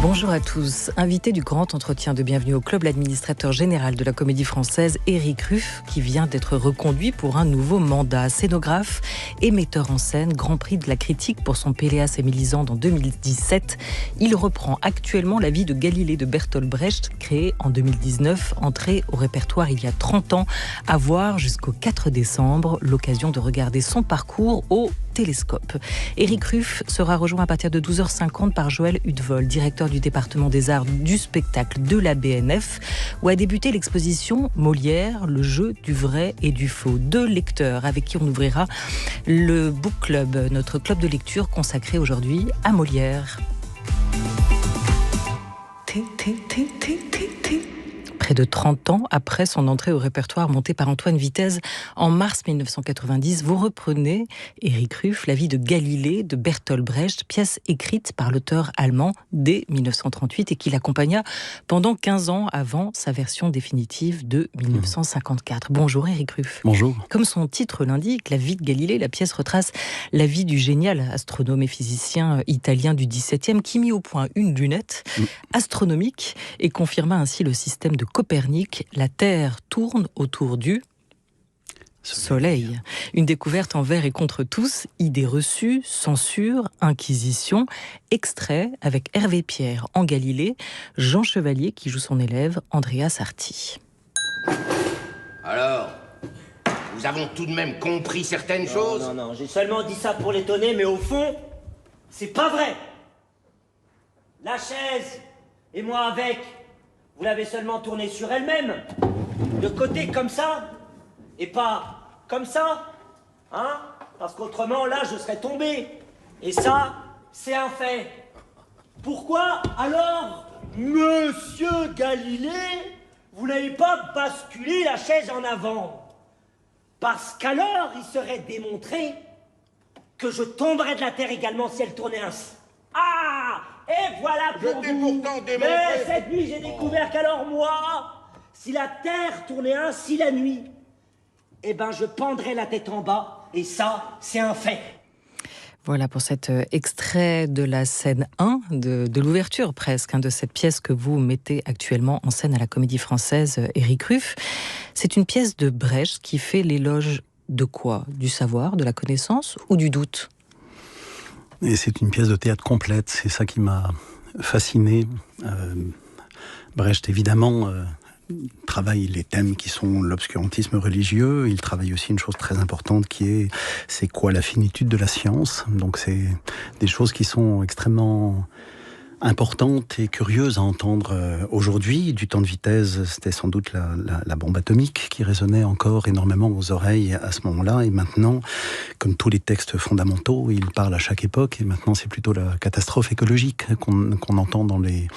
Bonjour à tous. Invité du grand entretien de bienvenue au club, l'administrateur général de la Comédie Française, Éric Ruff, qui vient d'être reconduit pour un nouveau mandat. Scénographe et metteur en scène, Grand Prix de la critique pour son Péléas et Mélisande en 2017. Il reprend actuellement la vie de Galilée de Bertolt Brecht, créée en 2019, entrée au répertoire il y a 30 ans, à voir jusqu'au 4 décembre, l'occasion de regarder son parcours au télescope. Éric Ruff sera rejoint à partir de 12h50 par Joël Hudevol, directeur du département des arts du spectacle de la BNF, où a débuté l'exposition Molière, le jeu du vrai et du faux. 2 lecteurs avec qui on ouvrira le Book Club, notre club de lecture consacré aujourd'hui à Molière. Près de 30 ans après son entrée au répertoire monté par Antoine Vitez en mars 1990, vous reprenez, Éric Ruff, la vie de Galilée de Bertolt Brecht, pièce écrite par l'auteur allemand dès 1938 et qui l'accompagna pendant 15 ans avant sa version définitive de 1954. Bonjour Éric Ruff. Bonjour. Comme son titre l'indique, la vie de Galilée, la pièce retrace la vie du génial astronome et physicien italien du XVIIe qui mit au point une lunette astronomique et confirma ainsi le système de Copernic, la Terre tourne autour du Soleil. Une découverte envers et contre tous, idées reçues, censure, inquisition, extrait avec Hervé Pierre en Galilée, Jean Chevalier qui joue son élève, Andrea Sarti. Alors, nous avons tout de même compris certaines choses. Non, j'ai seulement dit ça pour l'étonner, mais au fond, c'est pas vrai. La chaise, et moi avec, vous l'avez seulement tournée sur elle-même, de côté comme ça, et pas comme ça, hein? Parce qu'autrement, là, je serais tombé. Et ça, c'est un fait. Pourquoi, alors, Monsieur Galilée, vous n'avez pas basculé la chaise en avant? Parce qu'alors, il serait démontré que je tomberais de la Terre également si elle tournait ainsi. Ah! Et voilà pour Je t'ai vous. pourtant démontré. Mais cette nuit, j'ai découvert qu'alors moi, si la Terre tournait ainsi la nuit, eh ben je pendrais la tête en bas, et ça, c'est un fait. Voilà pour cet extrait de la scène 1, de l'ouverture presque, de cette pièce que vous mettez actuellement en scène à la Comédie Française, Éric Ruff. C'est une pièce de Brecht qui fait l'éloge de quoi? Du savoir, de la connaissance ou du doute? Et c'est une pièce de théâtre complète, c'est ça qui m'a fasciné. Brecht, évidemment, travaille les thèmes qui sont l'obscurantisme religieux. Il travaille aussi une chose très importante qui est, c'est quoi la finitude de la science. Donc c'est des choses qui sont extrêmement importante et curieuse à entendre aujourd'hui. Du temps de Vitez, c'était sans doute la bombe atomique qui résonnait encore énormément aux oreilles à ce moment-là. Et maintenant, comme tous les textes fondamentaux, il parle à chaque époque. Et maintenant, c'est plutôt la catastrophe écologique qu'on entend dans les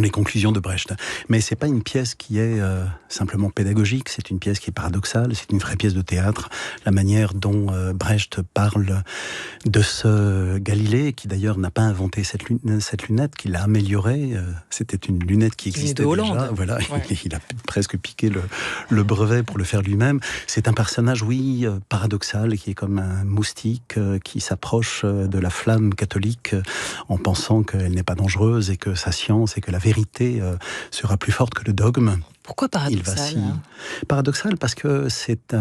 conclusions de Brecht. Mais c'est pas une pièce qui est simplement pédagogique, c'est une pièce qui est paradoxale, c'est une vraie pièce de théâtre. La manière dont Brecht parle de ce Galilée, qui d'ailleurs n'a pas inventé cette lunette, qu'il a améliorée. C'était une lunette qui existait déjà. Voilà, ouais. Il a presque piqué le brevet pour le faire lui-même. C'est un personnage, oui, paradoxal, qui est comme un moustique qui s'approche de la flamme catholique en pensant qu'elle n'est pas dangereuse et que sa science et que la vérité sera plus forte que le dogme. Pourquoi paradoxal? Paradoxal parce que c'est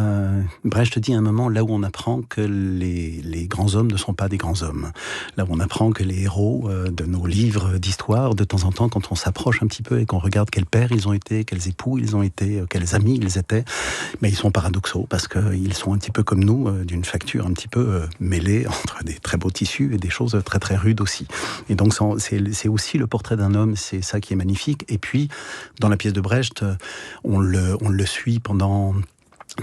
Brecht dit à un moment là où on apprend que les grands hommes ne sont pas des grands hommes. Là où on apprend que les héros de nos livres d'histoire, de temps en temps, quand on s'approche un petit peu et qu'on regarde quels pères ils ont été, quels époux ils ont été, quels amis ils étaient, mais ils sont paradoxaux parce qu'ils sont un petit peu comme nous, d'une facture un petit peu mêlée entre des très beaux tissus et des choses très très rudes aussi. Et donc c'est aussi le portrait d'un homme, c'est ça qui est magnifique. Et puis, dans la pièce de Brecht, on le suit pendant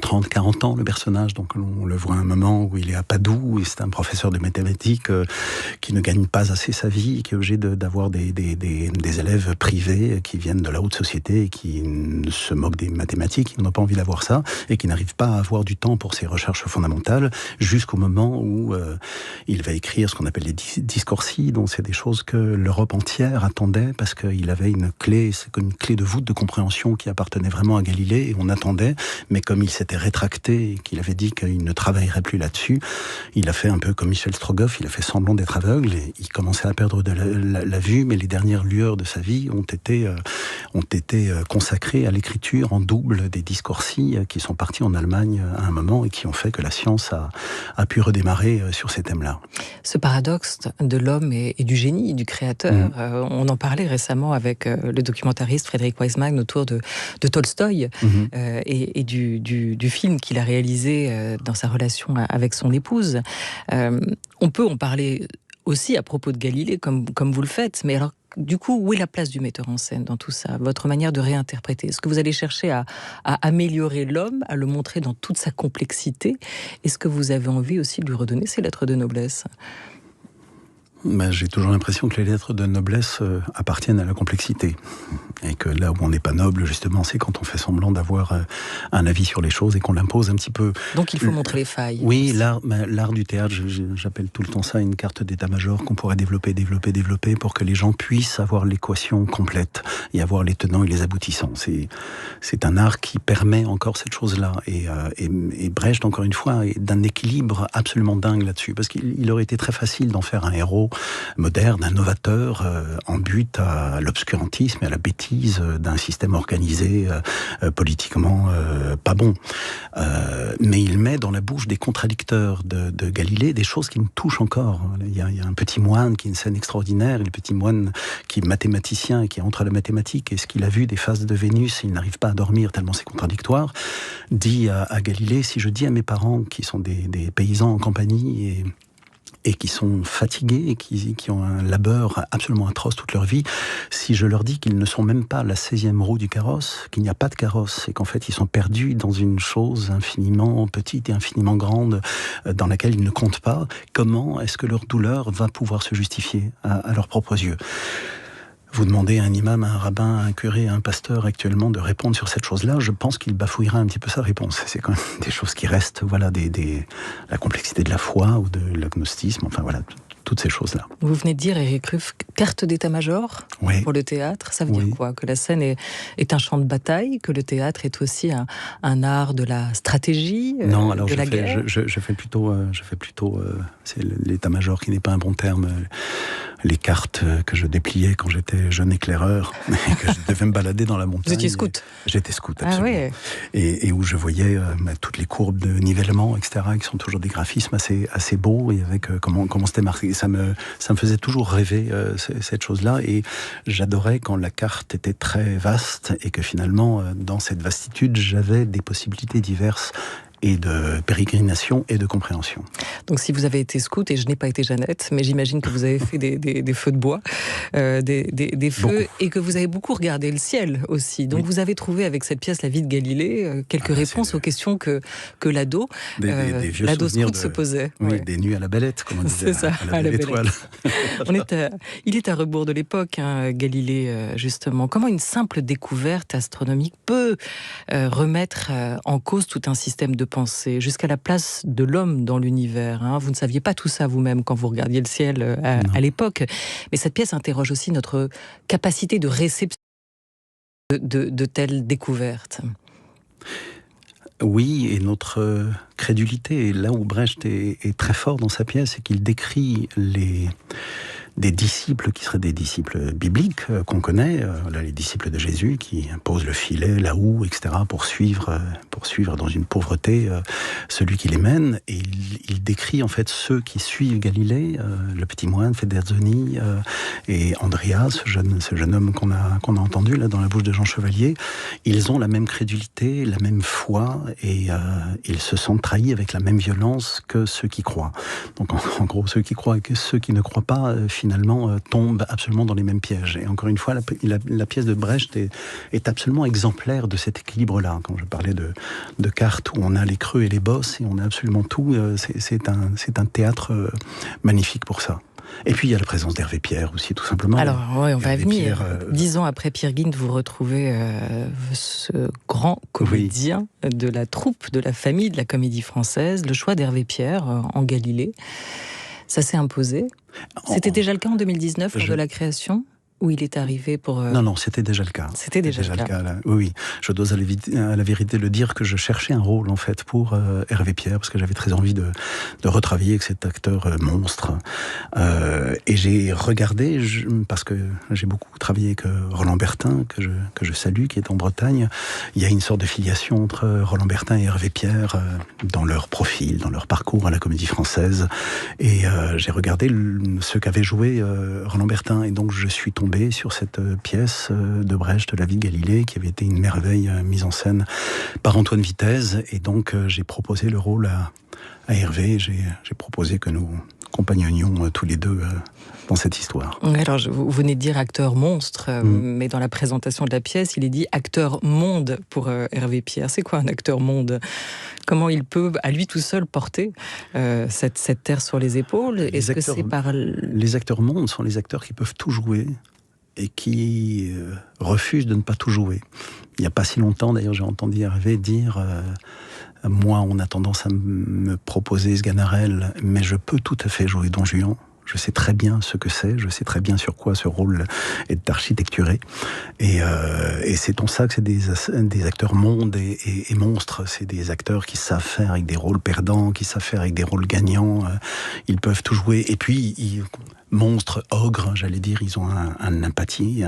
30-40 ans, le personnage. Donc on le voit à un moment où il est à Padoue et c'est un professeur de mathématiques qui ne gagne pas assez sa vie, qui est obligé d'avoir des élèves privés qui viennent de la haute société et qui se moquent des mathématiques, qui n'ont pas envie d'avoir ça et qui n'arrivent pas à avoir du temps pour ses recherches fondamentales jusqu'au moment où il va écrire ce qu'on appelle les discorsi, donc c'est des choses que l'Europe entière attendait parce qu'il avait une clé, c'est comme une clé de voûte de compréhension qui appartenait vraiment à Galilée et on attendait, mais comme il s'était rétracté et qu'il avait dit qu'il ne travaillerait plus là-dessus, il a fait un peu comme Michel Strogoff, il a fait semblant d'être aveugle et il commençait à perdre de la vue, mais les dernières lueurs de sa vie ont été consacrées à l'écriture en double des discoursi qui sont partis en Allemagne à un moment et qui ont fait que la science a pu redémarrer sur ces thèmes-là. Ce paradoxe de l'homme et du génie, du créateur, on en parlait récemment avec le documentariste Frédéric Weisman autour de Tolstoï et du film qu'il a réalisé dans sa relation avec son épouse. On peut en parler aussi à propos de Galilée, comme vous le faites, mais alors du coup, où est la place du metteur en scène dans tout ça? Votre manière de réinterpréter? Est-ce que vous allez chercher à améliorer l'homme, à le montrer dans toute sa complexité? Est-ce que vous avez envie aussi de lui redonner ses lettres de noblesse? J'ai toujours l'impression que les lettres de noblesse appartiennent à la complexité. Et que là où on n'est pas noble, justement, c'est quand on fait semblant d'avoir un avis sur les choses et qu'on l'impose un petit peu. Donc il faut montrer les failles. Oui, l'art du théâtre, j'appelle tout le temps ça une carte d'état-major qu'on pourrait développer pour que les gens puissent avoir l'équation complète et avoir les tenants et les aboutissants. C'est un art qui permet encore cette chose-là. Et Brecht, encore une fois, est d'un équilibre absolument dingue là-dessus. Parce qu'il aurait été très facile d'en faire un héros moderne, un novateur, en but à l'obscurantisme et à la bêtise d'un système organisé politiquement pas bon. Mais il met dans la bouche des contradicteurs de Galilée des choses qui me touchent encore. Il y a un petit moine qui est une scène extraordinaire, et le petit moine qui est mathématicien et qui est entre la mathématique et ce qu'il a vu des phases de Vénus, il n'arrive pas à dormir tellement c'est contradictoire, dit à Galilée, si je dis à mes parents qui sont des paysans en campagne et qui sont fatigués et qui ont un labeur absolument atroce toute leur vie, si je leur dis qu'ils ne sont même pas la 16e roue du carrosse, qu'il n'y a pas de carrosse, et qu'en fait ils sont perdus dans une chose infiniment petite et infiniment grande dans laquelle ils ne comptent pas, comment est-ce que leur douleur va pouvoir se justifier à leurs propres yeux? Vous demandez à un imam, à un rabbin, à un curé, à un pasteur actuellement de répondre sur cette chose-là, je pense qu'il bafouillera un petit peu sa réponse. C'est quand même des choses qui restent, voilà, la complexité de la foi ou de l'agnostisme, enfin voilà, toutes ces choses-là. Vous venez de dire, Éric Ruff, carte d'état-major pour le théâtre. Ça veut dire quoi? Que la scène est un champ de bataille, que le théâtre est aussi un art de la stratégie, non, alors de la guerre. Je fais plutôt, c'est l'état-major qui n'est pas un bon terme. Les cartes que je dépliais quand j'étais jeune éclaireur et que je devais me balader dans la montagne. Vous étiez scout? J'étais scout, absolument. Ah ouais. Et où je voyais toutes les courbes de nivellement, etc., qui sont toujours des graphismes assez beaux, et avec comment c'était marqué. Ça me faisait toujours rêver, cette chose-là, et j'adorais quand la carte était très vaste, et que finalement, dans cette vastitude, j'avais des possibilités diverses, et de pérégrination et de compréhension. Donc si vous avez été scout, et je n'ai pas été Jeannette, mais j'imagine que vous avez fait des feux de bois, des feux, beaucoup. Et que vous avez beaucoup regardé le ciel aussi. Donc vous avez trouvé avec cette pièce La vie de Galilée quelques réponses aux questions que l'ado scout se posait. Oui, des nuits à la Bellette, comme on disait. C'est ça, à la belle étoile. Il est à rebours de l'époque, Galilée, justement. Comment une simple découverte astronomique peut remettre en cause tout un système de pensée, jusqu'à la place de l'homme dans l'univers. Vous ne saviez pas tout ça vous-même quand vous regardiez le ciel à l'époque. Mais cette pièce interroge aussi notre capacité de réception de telles découvertes. Oui, et notre crédulité. Et là où Brecht est très fort dans sa pièce, c'est qu'il décrit des disciples qui seraient des disciples bibliques qu'on connaît, les disciples de Jésus qui posent le filet, la houe, etc. pour suivre dans une pauvreté celui qui les mène. Et il décrit en fait ceux qui suivent Galilée, le petit moine Federzoni et Andreas, ce jeune homme qu'on a entendu là dans la bouche de Jean Chevalier. Ils ont la même crédulité, la même foi, et ils se sentent trahis avec la même violence que ceux qui croient. Donc en gros, ceux qui croient et ceux qui ne croient pas, finalement, tombent absolument dans les mêmes pièges. Et encore une fois, la pièce de Brecht est absolument exemplaire de cet équilibre-là. Quand je parlais de cartes où on a les creux et les bosses, et on a absolument tout, c'est un théâtre magnifique pour ça. Et puis il y a la présence d'Hervé Pierre aussi, tout simplement. Alors, on va venir. 10 ans après Peer Gynt, vous retrouvez ce grand comédien de la troupe, de la famille de la Comédie Française, le choix d'Hervé Pierre en Galilée. Ça s'est imposé. C'était déjà le cas en 2019 lors de la création? Où il est arrivé pour... Non, c'était déjà le cas. C'était déjà le cas. Là. Oui. Je dois à la vérité le dire que je cherchais un rôle, en fait, pour Hervé Pierre, parce que j'avais très envie de retravailler avec cet acteur monstre. Et j'ai regardé, parce que j'ai beaucoup travaillé avec Roland Bertin, que je salue, qui est en Bretagne. Il y a une sorte de filiation entre Roland Bertin et Hervé Pierre dans leur profil, dans leur parcours à la Comédie Française. Et j'ai regardé ce qu'avait joué Roland Bertin. Et donc, je suis tombé sur cette pièce de Brecht, La vie de Galilée, qui avait été une merveille mise en scène par Antoine Vitesse. Et donc, j'ai proposé le rôle à Hervé. J'ai proposé que nous compagnonnions tous les deux dans cette histoire. Alors, vous venez de dire acteur monstre, mais dans la présentation de la pièce, il est dit acteur monde pour Hervé Pierre. C'est quoi un acteur monde ? Comment il peut, à lui tout seul, porter cette terre sur les épaules ? Est-ce que c'est par... Les acteurs monde sont les acteurs qui peuvent tout jouer et qui refusent de ne pas tout jouer. Il n'y a pas si longtemps, d'ailleurs, j'ai entendu Hervé dire moi, on a tendance à me proposer Sganarelle, mais je peux tout à fait jouer Don Juan. Je sais très bien ce que c'est, je sais très bien sur quoi ce rôle est architecturé. Et c'est en ça que c'est des acteurs mondes et monstres. C'est des acteurs qui savent faire avec des rôles perdants, qui savent faire avec des rôles gagnants. Ils peuvent tout jouer. Et puis, monstres, ogres, j'allais dire, ils ont un appétit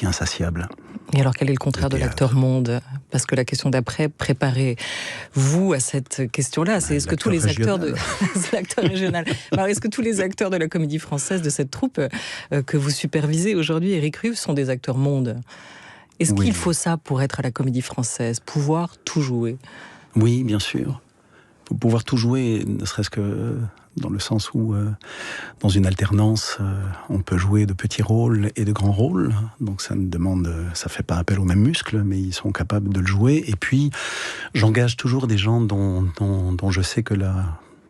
insatiable. Et alors, quel est le contraire de l'acteur monde ? Parce que la question d'après, préparez-vous à cette question-là. C'est est-ce que tous les acteurs c'est l'acteur régional. Alors, est-ce que tous les acteurs de la Comédie Française, de cette troupe que vous supervisez aujourd'hui, Éric Ruff, sont des acteurs monde ? Est-ce qu'il faut ça pour être à la Comédie Française ? Pouvoir tout jouer ? Oui, bien sûr. Pour pouvoir tout jouer, ne serait-ce que dans le sens où, dans une alternance, on peut jouer de petits rôles et de grands rôles. Donc ça fait pas appel aux mêmes muscles, mais ils sont capables de le jouer. Et puis, j'engage toujours des gens dont je sais que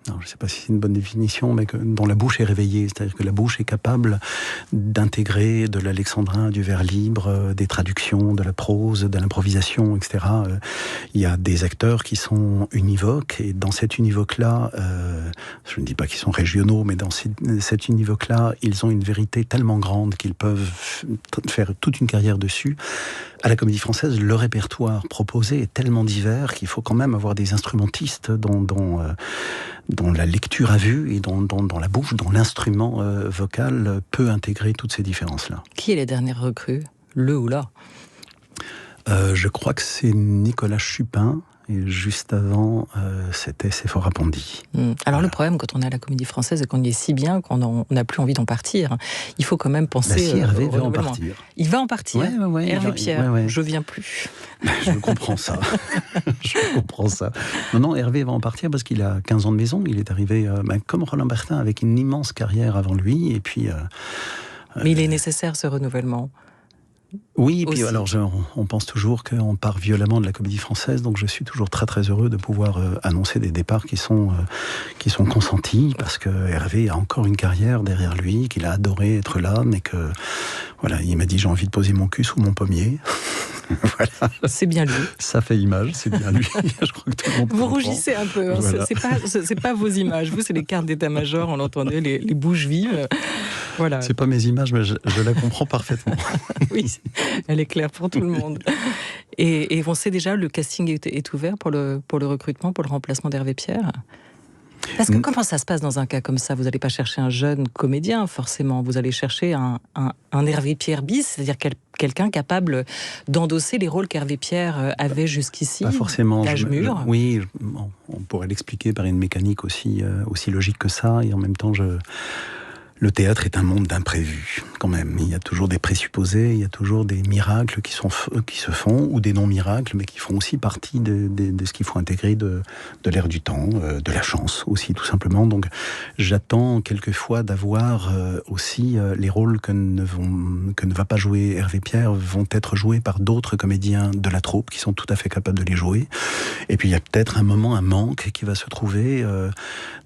je ne sais pas si c'est une bonne définition, mais dont la bouche est réveillée, c'est-à-dire que la bouche est capable d'intégrer de l'alexandrin, du vers libre, des traductions, de la prose, de l'improvisation, etc. Il y a des acteurs qui sont univoques, et dans cet univoque-là, je ne dis pas qu'ils sont régionaux, mais dans cet univoque-là, ils ont une vérité tellement grande qu'ils peuvent faire toute une carrière dessus. À la Comédie Française, le répertoire proposé est tellement divers qu'il faut quand même avoir des instrumentistes dont la lecture à vue et dans la bouche, dont l'instrument vocal peut intégrer toutes ces différences-là. Qui est les dernières recrues ? Le ou la ? Je crois que c'est Nicolas Chupin. Et juste avant, c'était Séphora Pondy. Alors le problème quand on est à la Comédie Française et qu'on y est si bien qu'on n'a plus envie d'en partir, il faut quand même penser... si Hervé veut en partir. Il va en partir. Ouais, Hervé Pierre, je viens plus. Je comprends ça. Non, Hervé va en partir parce qu'il a 15 ans de maison. Il est arrivé, comme Roland Bertin, avec une immense carrière avant lui. Et puis... Mais il est nécessaire ce renouvellement. Oui, et puis alors on pense toujours qu'on part violemment de la Comédie Française, donc je suis toujours très très heureux de pouvoir annoncer des départs qui sont consentis, parce que Hervé a encore une carrière derrière lui, qu'il a adoré être là, mais que voilà, il m'a dit j'ai envie de poser mon cul sous mon pommier. Voilà. C'est bien lui. Ça fait image, c'est bien lui. Je crois que tout le monde vous rougissez un peu, hein. Voilà. C'est pas vos images. Vous, c'est les cartes d'état-major, on l'entendait, les bouches vives. Voilà. C'est pas mes images, mais je la comprends parfaitement. Oui, elle est claire pour tout le monde. Et on sait déjà, le casting est ouvert pour le recrutement, pour le remplacement d'Hervé Pierre ? Parce que comment ça se passe dans un cas comme ça ? Vous n'allez pas chercher un jeune comédien, forcément. Vous allez chercher un Hervé Pierre bis, c'est-à-dire quelqu'un capable d'endosser les rôles qu'Hervé Pierre avait jusqu'ici. Pas forcément. L'âge mûr. Oui, on pourrait l'expliquer par une mécanique aussi logique que ça. Et en même temps, le théâtre est un monde d'imprévus, quand même. Il y a toujours des présupposés, il y a toujours des miracles qui se font, ou des non-miracles, mais qui font aussi partie de ce qu'il faut intégrer de l'ère du temps, de la chance aussi, tout simplement. Donc, j'attends quelquefois d'avoir aussi les rôles que ne va pas jouer Hervé Pierre vont être joués par d'autres comédiens de la troupe qui sont tout à fait capables de les jouer. Et puis, il y a peut-être un manque qui va se trouver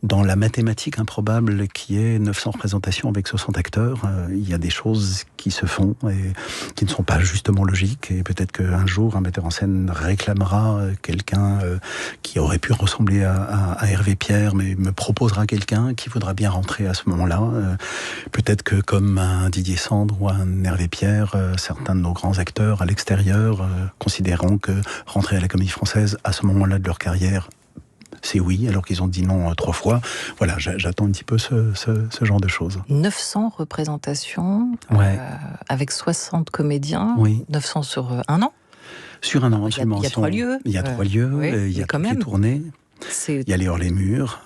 dans la mathématique improbable qui est 900 représentations représentation avec 60 acteurs, il y a des choses qui se font et qui ne sont pas justement logiques. Et peut-être qu'un jour, un metteur en scène réclamera quelqu'un qui aurait pu ressembler à Hervé Pierre, mais me proposera quelqu'un qui voudra bien rentrer à ce moment-là. Peut-être que comme un Didier Sandre ou un Hervé Pierre, certains de nos grands acteurs à l'extérieur considéreront que rentrer à la Comédie Française à ce moment-là de leur carrière, c'est oui, alors qu'ils ont dit non 3 fois. Voilà, j'attends un petit peu ce genre de choses. 900 représentations, avec 60 comédiens, 900 sur un an. Sur un an, absolument. Il y a 3 lieux. Il y a 3 lieux, il y a toutes les tournées. Il y a les hors-les-murs,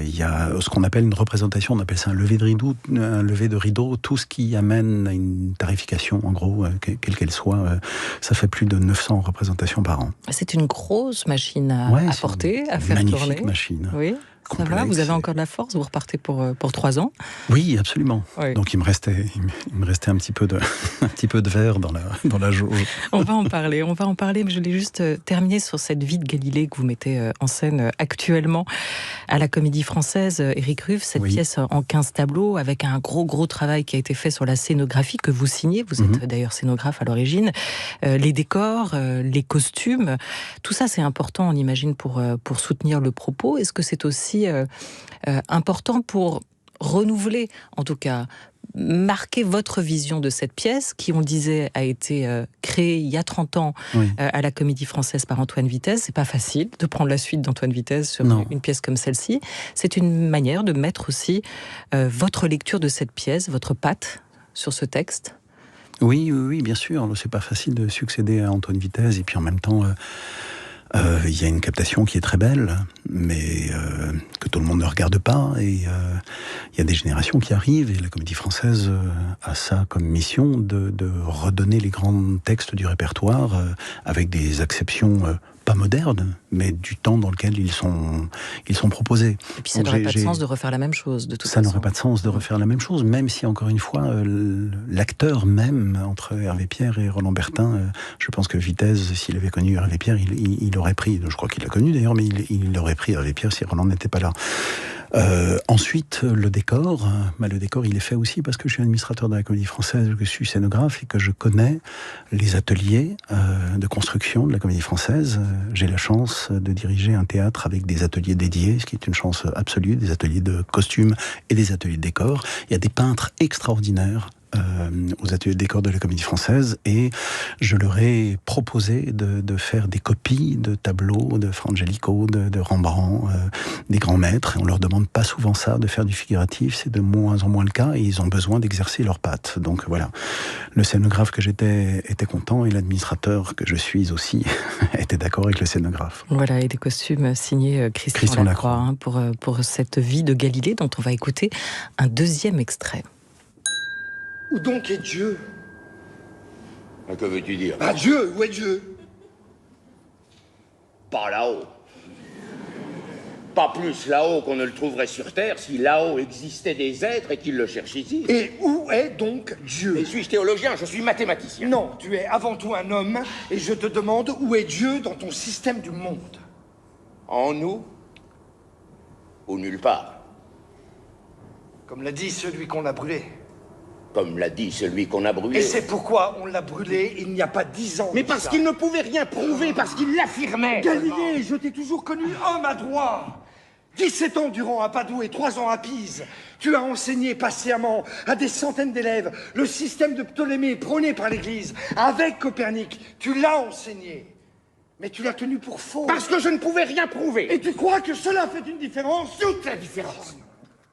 il y a ce qu'on appelle une représentation, on appelle ça un lever de rideau, tout ce qui amène à une tarification, en gros, quelle qu'elle soit, ça fait plus de 900 représentations par an. C'est une grosse machine à porter, à faire tourner. Magnifique machine. Oui. Ça va, vous avez encore de la force, vous repartez pour 3 ans. Oui, absolument. Oui. Donc il me restait un petit peu de verre dans la jauge. On va en parler, mais je voulais juste terminer sur cette vie de Galilée que vous mettez en scène actuellement à la Comédie Française, Éric Ruff, cette pièce en 15 tableaux avec un gros travail qui a été fait sur la scénographie que vous signez, vous êtes d'ailleurs scénographe à l'origine, les décors, les costumes, tout ça c'est important on imagine pour soutenir le propos. Est-ce que c'est aussi important pour renouveler, en tout cas, marquer votre vision de cette pièce qui, on le disait, a été créée il y a 30 ans à la Comédie Française par Antoine Vitez. C'est pas facile de prendre la suite d'Antoine Vitez sur une pièce comme celle-ci. C'est une manière de mettre aussi votre lecture de cette pièce, votre patte sur ce texte. Oui, bien sûr. C'est pas facile de succéder à Antoine Vitez et puis en même temps... il y a une captation qui est très belle, mais que tout le monde ne regarde pas. Et il y a des générations qui arrivent, et la Comédie Française a ça comme mission de redonner les grands textes du répertoire avec des acceptions pas modernes, mais du temps dans lequel ils sont proposés. Et puis ça n'aurait pas de sens de refaire la même chose, de toute façon. Ça n'aurait pas de sens de refaire la même chose, même si, encore une fois, l'acteur même, entre Hervé Pierre et Roland Bertin, je pense que Vitez, s'il avait connu Hervé Pierre, il aurait pris, je crois qu'il l'a connu d'ailleurs, mais il aurait pris Hervé Pierre si Roland n'était pas là. Ensuite, le décor, il est fait aussi parce que je suis administrateur de la Comédie Française, que je suis scénographe et que je connais les ateliers de construction de la Comédie Française. J'ai la chance de diriger un théâtre avec des ateliers dédiés, ce qui est une chance absolue, des ateliers de costumes et des ateliers de décor. Il y a des peintres extraordinaires aux ateliers de décor de la Comédie Française, et je leur ai proposé de faire des copies de tableaux de Frangelico, de Rembrandt, des grands maîtres, et on leur demande pas souvent ça, de faire du figuratif, c'est de moins en moins le cas, et ils ont besoin d'exercer leurs pattes. Donc voilà, le scénographe que j'étais était content, et l'administrateur que je suis aussi était d'accord avec le scénographe. Voilà, et des costumes signés Christian Lacroix, pour cette vie de Galilée, dont on va écouter un deuxième extrait. Où donc est Dieu? Que veux-tu dire? Dieu, où est Dieu? Pas là-haut. Pas plus là-haut qu'on ne le trouverait sur Terre si là-haut existaient des êtres et qu'ils le cherchent ici. Et où est donc Dieu? Mais suis-je théologien? Je suis mathématicien. Non, tu es avant tout un homme, et je te demande où est Dieu dans ton système du monde? En nous? Ou nulle part? Comme l'a dit celui qu'on a brûlé. Comme l'a dit celui qu'on a brûlé. Et c'est pourquoi on l'a brûlé il n'y a pas 10 ans. Mais parce qu'il ne pouvait rien prouver, parce qu'il l'affirmait. Galilée, je t'ai toujours connu homme adroit. 17 ans durant à Padoue et 3 ans à Pise. Tu as enseigné patiemment à des centaines d'élèves le système de Ptolémée prôné par l'Église. Avec Copernic, tu l'as enseigné. Mais tu l'as tenu pour faux. Parce que je ne pouvais rien prouver. Et tu crois que cela fait une différence? Toute la différence.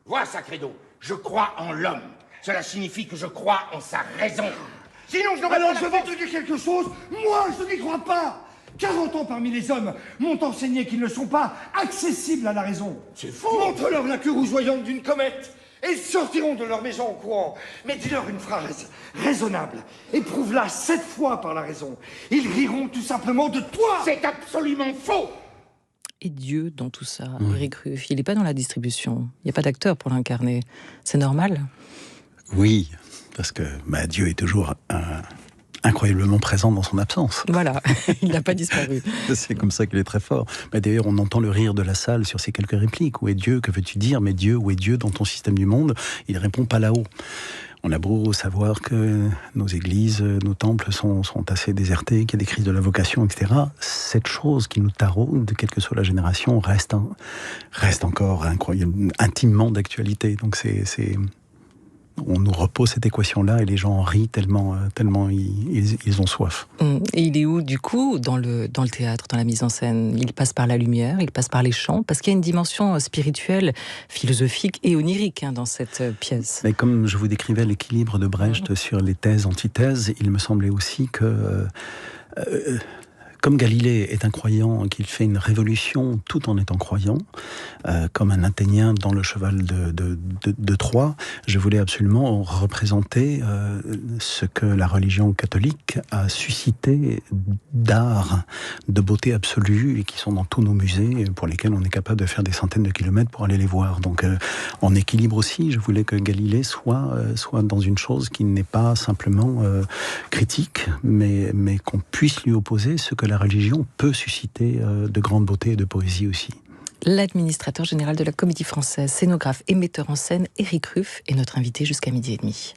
Vois, Sacredo, je crois en l'homme. Cela signifie que je crois en sa raison. Sinon, je n'aurais pas la force. Alors, je vais te dire quelque chose. Moi, je n'y crois pas. 40 ans parmi les hommes m'ont enseigné qu'ils ne sont pas accessibles à la raison. C'est faux. Montre-leur la queue rougeoyante d'une comète et ils sortiront de leur maison en courant. Mais dis-leur une phrase raisonnable. Éprouve-la 7 fois par la raison. Ils riront tout simplement de toi. C'est absolument faux. Et Dieu dans tout ça, Éric Ruff, il n'est pas dans la distribution. Il n'y a pas d'acteur pour l'incarner. C'est normal? Oui, parce que Dieu est toujours incroyablement présent dans son absence. Voilà, il n'a pas disparu. C'est comme ça qu'il est très fort. Mais d'ailleurs, on entend le rire de la salle sur ces quelques répliques. Où est Dieu? Que veux-tu dire? Mais Dieu, où est Dieu dans ton système du monde? Il répond pas là-haut. On a beau savoir que nos églises, nos temples sont assez désertés, qu'il y a des crises de la vocation, etc. Cette chose qui nous taraude, quelle que soit la génération, reste encore incroyable, intimement d'actualité. Donc on nous repose cette équation-là et les gens en rient tellement ils ont soif. Et il est où, du coup, dans le théâtre, dans la mise en scène? Il passe par la lumière, il passe par les chants, parce qu'il y a une dimension spirituelle, philosophique et onirique dans cette pièce. Mais comme je vous décrivais l'équilibre de Brecht sur les thèses, antithèses, il me semblait aussi que... comme Galilée est un croyant, qu'il fait une révolution tout en étant croyant, comme un Athénien dans le cheval de Troie, je voulais absolument représenter ce que la religion catholique a suscité d'art, de beauté absolue, et qui sont dans tous nos musées, pour lesquels on est capable de faire des centaines de kilomètres pour aller les voir. Donc en équilibre aussi, je voulais que Galilée soit dans une chose qui n'est pas simplement critique, mais qu'on puisse lui opposer ce que la religion peut susciter de grande beauté et de poésie aussi. L'administrateur général de la Comédie Française, scénographe et metteur en scène, Éric Ruff, est notre invité jusqu'à 12h30.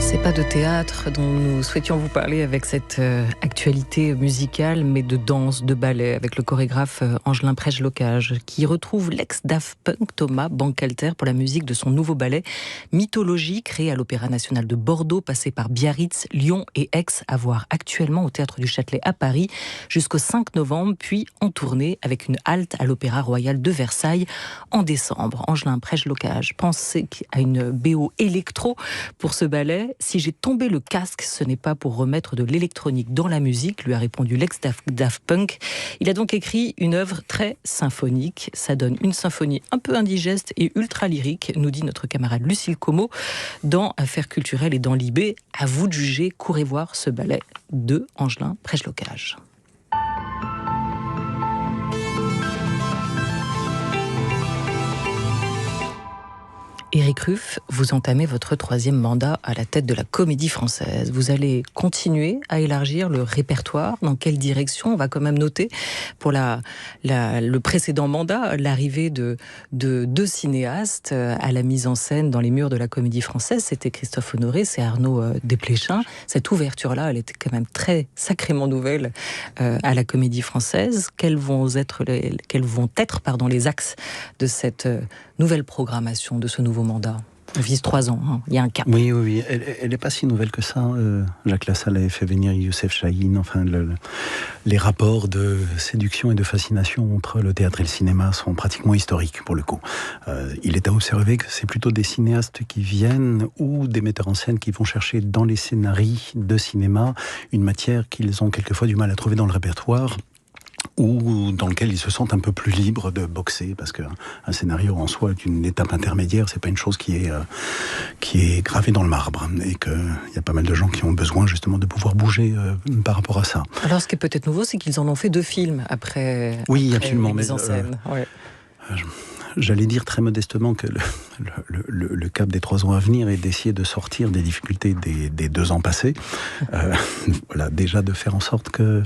C'est pas de théâtre dont nous souhaitions vous parler avec cette actualité musicale, mais de danse, de ballet, avec le chorégraphe Angelin Prège-Locage, qui retrouve l'ex-Daft Punk Thomas Bangalter pour la musique de son nouveau ballet Mythologie, créé à l'Opéra National de Bordeaux, passé par Biarritz, Lyon et Aix, à voir actuellement au Théâtre du Châtelet à Paris jusqu'au 5 novembre, puis en tournée avec une halte à l'Opéra Royal de Versailles en décembre. Angelin Prège-Locage pensait à une BO électro pour ce ballet. Si j'ai tombé le casque, ce n'est pas pour remettre de l'électronique dans la musique, lui a répondu l'ex-Daft Punk. Il a donc écrit une œuvre très symphonique. Ça donne une symphonie un peu indigeste et ultra lyrique, nous dit notre camarade Lucille Como dans Affaires culturelles et dans Libé. À vous de juger, courez voir ce ballet de Angelin Prège-Locage. Éric Ruff, vous entamez votre 3e mandat à la tête de la Comédie Française. Vous allez continuer à élargir le répertoire. Dans quelle direction? On va quand même noter pour le précédent mandat l'arrivée de 2 cinéastes à la mise en scène dans les murs de la Comédie Française. C'était Christophe Honoré, c'est Arnaud Desplechin. Cette ouverture-là, elle était quand même très sacrément nouvelle à la Comédie Française. Quels vont être les axes de cette nouvelle programmation, de ce nouveau mandat? On vise 3 ans, hein. Il y a un cap. Oui. Elle n'est pas si nouvelle que ça. Jacques Lassalle avait fait venir Youssef Chahine. Enfin, les rapports de séduction et de fascination entre le théâtre et le cinéma sont pratiquement historiques, pour le coup. Il est à observer que c'est plutôt des cinéastes qui viennent ou des metteurs en scène qui vont chercher dans les scénarios de cinéma une matière qu'ils ont quelquefois du mal à trouver dans le répertoire. ou dans lequel ils se sentent un peu plus libres de boxer, parce qu'un scénario en soi est une étape intermédiaire, c'est pas une chose qui est gravée dans le marbre, et qu'il y a pas mal de gens qui ont besoin justement de pouvoir bouger par rapport à ça. Alors ce qui est peut-être nouveau, c'est qu'ils en ont fait 2 films après, oui, après absolument, la mise en scène. Ouais. J'allais dire très modestement que le cap des 3 ans à venir est d'essayer de sortir des difficultés des 2 ans passés. Voilà, déjà de faire en sorte que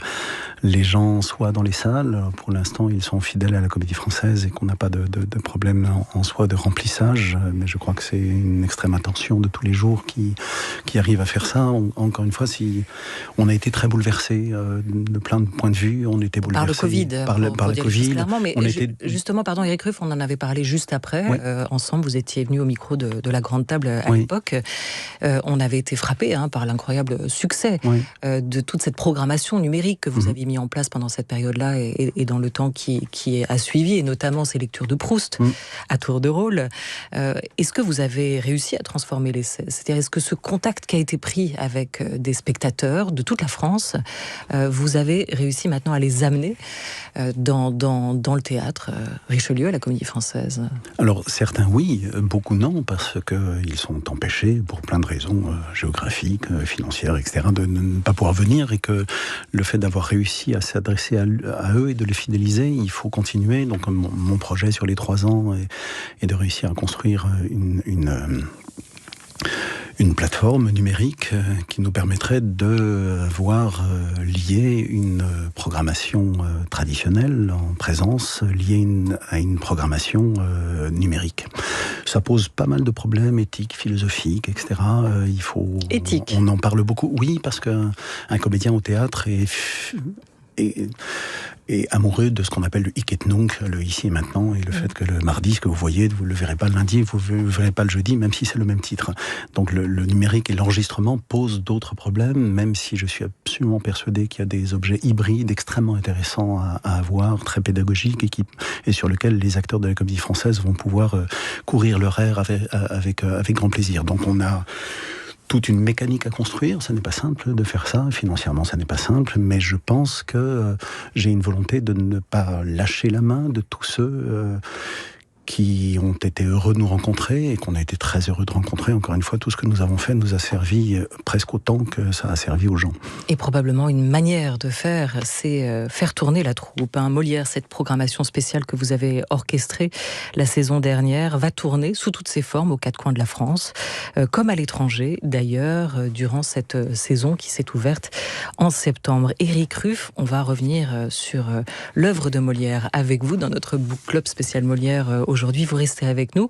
les gens soient dans les salles. Pour l'instant, ils sont fidèles à la Comédie Française et qu'on n'a pas de problème en soi de remplissage. Mais je crois que c'est une extrême attention de tous les jours qui arrive à faire ça. Encore une fois, si on a été très bouleversés de plein de points de vue, on était bouleversés par le Covid, par le Covid. Clairement, mais justement, pardon, Éric Ruff, on en avait parlé juste après. Oui. Ensemble, vous étiez venu au micro de la Grande Table à oui. l'époque. On avait été frappés par l'incroyable succès de toute cette programmation numérique que vous aviez mis en place pendant cette période-là et dans le temps qui a suivi, et notamment ces lectures de Proust à tour de rôle. Est-ce que vous avez réussi à transformer l'essai ? C'est-à-dire, est-ce que ce contact qui a été pris avec des spectateurs de toute la France, vous avez réussi maintenant à les amener dans le théâtre Richelieu, à la Comédie Française ? Alors certains oui, beaucoup non, parce qu'ils sont empêchés pour plein de raisons géographiques, financières, etc., de ne pas pouvoir venir, et que le fait d'avoir réussi à s'adresser à eux et de les fidéliser, il faut continuer. Donc mon projet sur les 3 ans est de réussir à construire une plateforme numérique qui nous permettrait de voir lier une programmation traditionnelle en présence liée à une programmation numérique. Ça pose pas mal de problèmes éthiques, philosophiques, etc. Il faut. Éthique. On en parle beaucoup. Oui, parce qu'un comédien au théâtre est amoureux de ce qu'on appelle le hic et nunc, le ici et maintenant, et le fait que le mardi, ce que vous voyez, vous ne le verrez pas le lundi, vous ne le verrez pas le jeudi, même si c'est le même titre. Donc le numérique et l'enregistrement posent d'autres problèmes, même si je suis absolument persuadé qu'il y a des objets hybrides extrêmement intéressants à avoir, très pédagogiques, et sur lesquels les acteurs de la Comédie Française vont pouvoir courir leur air avec grand plaisir. Donc on a toute une mécanique à construire, ça n'est pas simple de faire ça, financièrement ça n'est pas simple, mais je pense que j'ai une volonté de ne pas lâcher la main de tous ceux qui ont été heureux de nous rencontrer et qu'on a été très heureux de rencontrer. Encore une fois, tout ce que nous avons fait nous a servi presque autant que ça a servi aux gens. Et probablement une manière de faire, c'est faire tourner la troupe. Molière, cette programmation spéciale que vous avez orchestrée la saison dernière, va tourner sous toutes ses formes aux 4 coins de la France, comme à l'étranger d'ailleurs, durant cette saison qui s'est ouverte en septembre. Éric Ruff, on va revenir sur l'œuvre de Molière avec vous dans notre book club spécial Molière aujourd'hui. Vous restez avec nous.